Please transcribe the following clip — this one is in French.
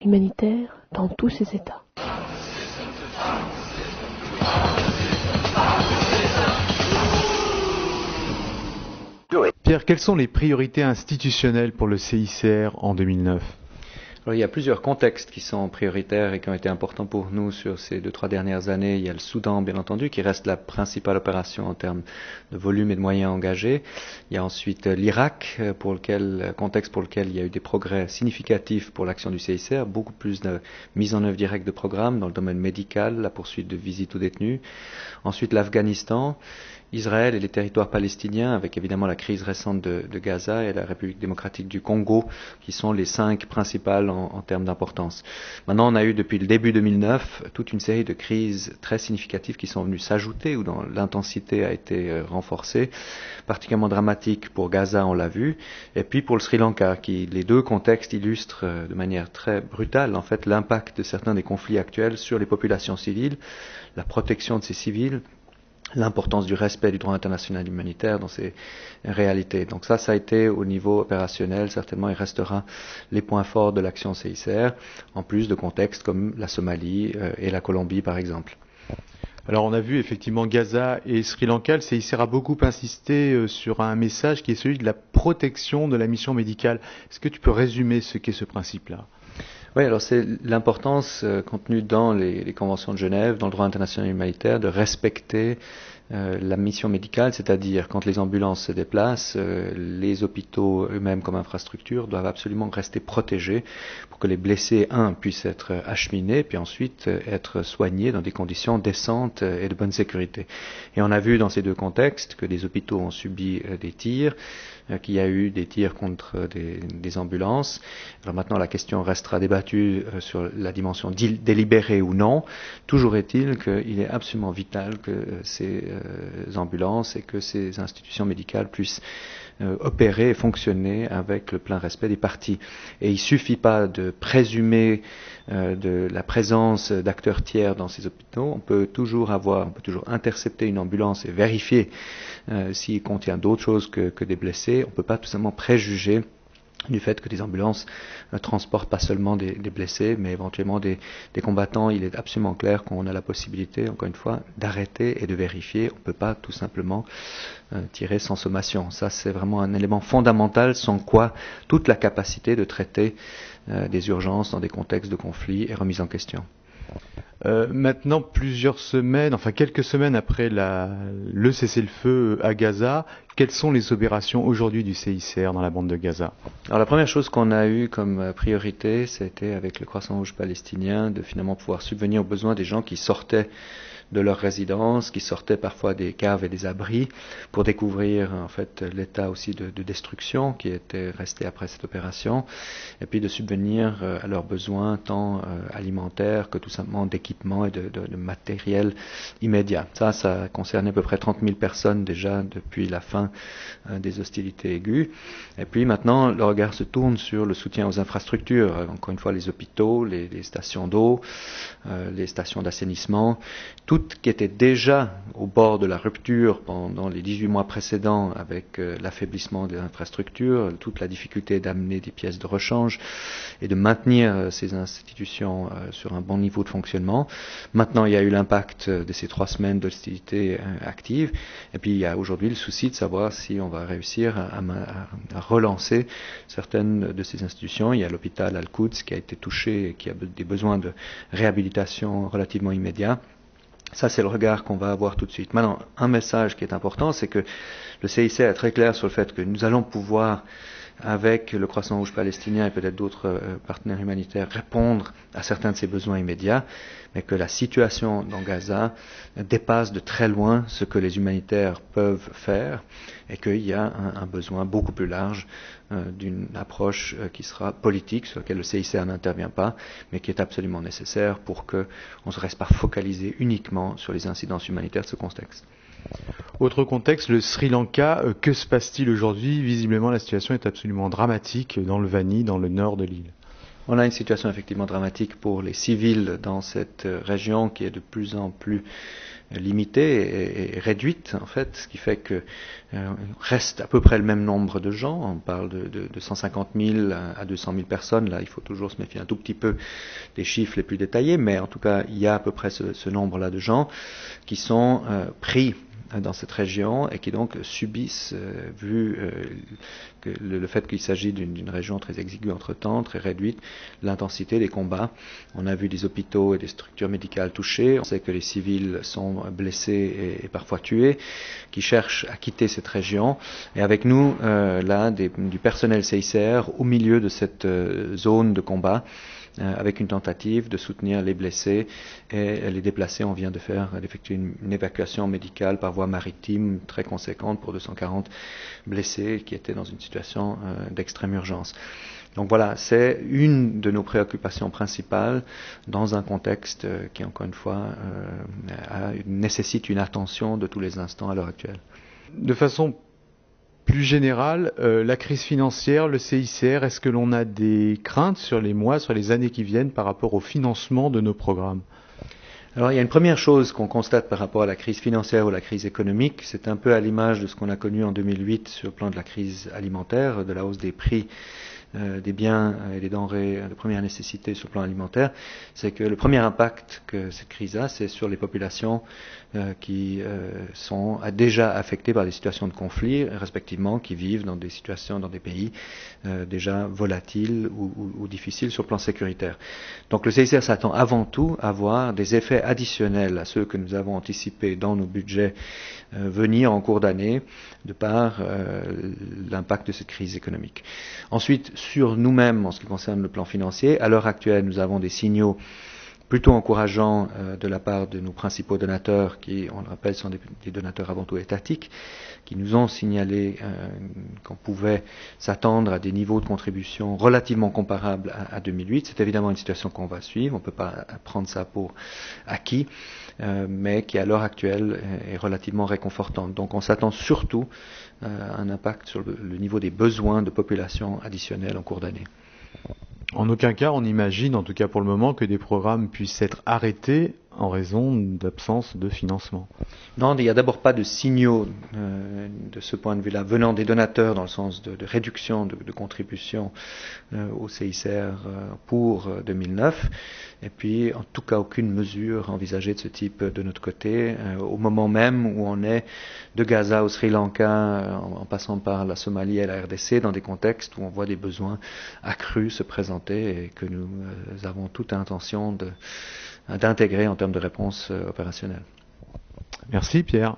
humanitaire dans tous ses états. Pierre, quelles sont les priorités institutionnelles pour le CICR en 2009 ? Alors, il y a plusieurs contextes qui sont prioritaires et qui ont été importants pour nous sur ces 2-3 dernières années. Il y a le Soudan, bien entendu, qui reste la principale opération en termes de volume et de moyens engagés. Il y a ensuite l'Irak, contexte pour lequel il y a eu des progrès significatifs pour l'action du CICR, beaucoup plus de mise en œuvre directe de programmes dans le domaine médical, la poursuite de visites aux détenus. Ensuite, l'Afghanistan, Israël et les territoires palestiniens, avec évidemment la crise récente de Gaza et la République démocratique du Congo, qui sont les 5 principales en termes d'importance. Maintenant, on a eu depuis le début 2009 toute une série de crises très significatives qui sont venues s'ajouter, ou dont l'intensité a été renforcée, particulièrement dramatique pour Gaza, on l'a vu, et puis pour le Sri Lanka, les deux contextes illustrent de manière très brutale en fait l'impact de certains des conflits actuels sur les populations civiles, la protection de ces civils, l'importance du respect du droit international humanitaire dans ces réalités. Donc ça a été au niveau opérationnel, certainement il restera les points forts de l'action CICR, en plus de contextes comme la Somalie et la Colombie par exemple. Alors on a vu effectivement Gaza et Sri Lanka, le CICR a beaucoup insisté sur un message qui est celui de la protection de la mission médicale. Est-ce que tu peux résumer ce qu'est ce principe-là ? Oui, alors c'est l'importance contenue dans les conventions de Genève, dans le droit international humanitaire, de respecter la mission médicale, c'est-à-dire quand les ambulances se déplacent, les hôpitaux eux-mêmes comme infrastructure doivent absolument rester protégés pour que les blessés, puissent être acheminés, puis ensuite être soignés dans des conditions décentes et de bonne sécurité. Et on a vu dans ces deux contextes que des hôpitaux ont subi des tirs, qu'il y a eu des tirs contre des ambulances. Alors maintenant, la question restera débattue sur la dimension délibérée ou non. Toujours est-il qu'il est absolument vital que ces ambulances et que ces institutions médicales puissent opérer et fonctionner avec le plein respect des parties. Et il ne suffit pas de présumer de la présence d'acteurs tiers dans ces hôpitaux. On peut toujours intercepter une ambulance et vérifier s'il contient d'autres choses que des blessés. On ne peut pas tout simplement préjuger du fait que des ambulances ne transportent pas seulement des blessés, mais éventuellement des combattants. Il est absolument clair qu'on a la possibilité, encore une fois, d'arrêter et de vérifier. On ne peut pas tout simplement tirer sans sommation. Ça, c'est vraiment un élément fondamental, sans quoi toute la capacité de traiter des urgences dans des contextes de conflit est remise en question. Maintenant, quelques semaines après le cessez-le-feu à Gaza, quelles sont les opérations aujourd'hui du CICR dans la bande de Gaza ? Alors la première chose qu'on a eue comme priorité, c'était avec le Croissant Rouge palestinien de finalement pouvoir subvenir aux besoins des gens qui sortaient de leur résidence, qui sortaient parfois des caves et des abris pour découvrir en fait l'état aussi de destruction qui était resté après cette opération, et puis de subvenir à leurs besoins tant alimentaires que tout simplement d'équipement et de matériel immédiat. Ça concernait à peu près 30 000 personnes déjà depuis la fin des hostilités aiguës. Et puis maintenant, le regard se tourne sur le soutien aux infrastructures, encore une fois les hôpitaux, les stations d'eau, les stations d'assainissement, toutes qui étaient déjà au bord de la rupture pendant les 18 mois précédents avec l'affaiblissement des infrastructures, toute la difficulté d'amener des pièces de rechange et de maintenir ces institutions sur un bon niveau de fonctionnement. Maintenant, il y a eu l'impact de ces 3 semaines d'hostilité active, et puis il y a aujourd'hui le souci de savoir si on va réussir à relancer certaines de ces institutions. Il y a l'hôpital Al-Quds qui a été touché et qui a des besoins de réhabilitation relativement immédiats. Ça, c'est le regard qu'on va avoir tout de suite. Maintenant, un message qui est important, c'est que le CICR est très clair sur le fait que nous allons pouvoir, avec le Croissant Rouge palestinien et peut-être d'autres partenaires humanitaires, répondre à certains de ces besoins immédiats, mais que la situation dans Gaza dépasse de très loin ce que les humanitaires peuvent faire, et qu'il y a un besoin beaucoup plus large d'une approche qui sera politique, sur laquelle le CICR n'intervient pas, mais qui est absolument nécessaire pour qu'on ne se reste pas focalisé uniquement sur les incidences humanitaires de ce contexte. Autre contexte, le Sri Lanka, que se passe-t-il aujourd'hui ? Visiblement, la situation est absolument dramatique dans le Vani, dans le nord de l'île. On a une situation effectivement dramatique pour les civils dans cette région qui est de plus en plus limitée et réduite en fait, ce qui fait que reste à peu près le même nombre de gens. On parle de 150 000 à 200 000 personnes. Là, il faut toujours se méfier un tout petit peu des chiffres les plus détaillés, mais en tout cas, il y a à peu près ce nombre-là de gens qui sont pris dans cette région et qui donc subissent, vu que le fait qu'il s'agit d'une région très exiguë entre-temps, très réduite, l'intensité des combats. On a vu des hôpitaux et des structures médicales touchées. On sait que les civils sont blessés et parfois tués, qui cherchent à quitter cette région. Et avec nous, là, du personnel CICR au milieu de cette zone de combat, avec une tentative de soutenir les blessés et les déplacés. On vient d'effectuer une évacuation médicale par voie maritime très conséquente pour 240 blessés qui étaient dans une situation d'extrême urgence. Donc voilà, c'est une de nos préoccupations principales dans un contexte qui, encore une fois, nécessite une attention de tous les instants à l'heure actuelle. De façon plus générale, la crise financière, le CICR, est-ce que l'on a des craintes sur les mois, sur les années qui viennent par rapport au financement de nos programmes ? Alors il y a une première chose qu'on constate par rapport à la crise financière ou la crise économique, c'est un peu à l'image de ce qu'on a connu en 2008 sur le plan de la crise alimentaire, de la hausse des prix des biens et des denrées de première nécessité sur le plan alimentaire, c'est que le premier impact que cette crise a, c'est sur les populations qui sont déjà affectées par des situations de conflit, respectivement, qui vivent dans des situations, dans des pays déjà volatiles ou difficiles sur le plan sécuritaire. Donc le CICR s'attend avant tout à voir des effets additionnels à ceux que nous avons anticipés dans nos budgets venir en cours d'année de par l'impact de cette crise économique. Ensuite, sur nous-mêmes, en ce qui concerne le plan financier, à l'heure actuelle, nous avons des signaux plutôt encourageants de la part de nos principaux donateurs, qui, on le rappelle, sont des donateurs avant tout étatiques, qui nous ont signalé qu'on pouvait s'attendre à des niveaux de contribution relativement comparables à 2008. C'est évidemment une situation qu'on va suivre, on ne peut pas prendre ça pour acquis, mais qui à l'heure actuelle est relativement réconfortante. Donc on s'attend surtout à un impact sur le niveau des besoins de population additionnels en cours d'année. En aucun cas, on imagine, en tout cas pour le moment, que des programmes puissent être arrêtés en raison d'absence de financement. Non, il n'y a d'abord pas de signaux de ce point de vue-là venant des donateurs dans le sens de réduction de contributions au CICR pour 2009. Et puis, en tout cas, aucune mesure envisagée de ce type de notre côté, au moment même où on est de Gaza au Sri Lanka, en passant par la Somalie et la RDC, dans des contextes où on voit des besoins accrus se présenter et que nous avons toute intention d'intégrer en termes de réponse opérationnelle. Merci Pierre.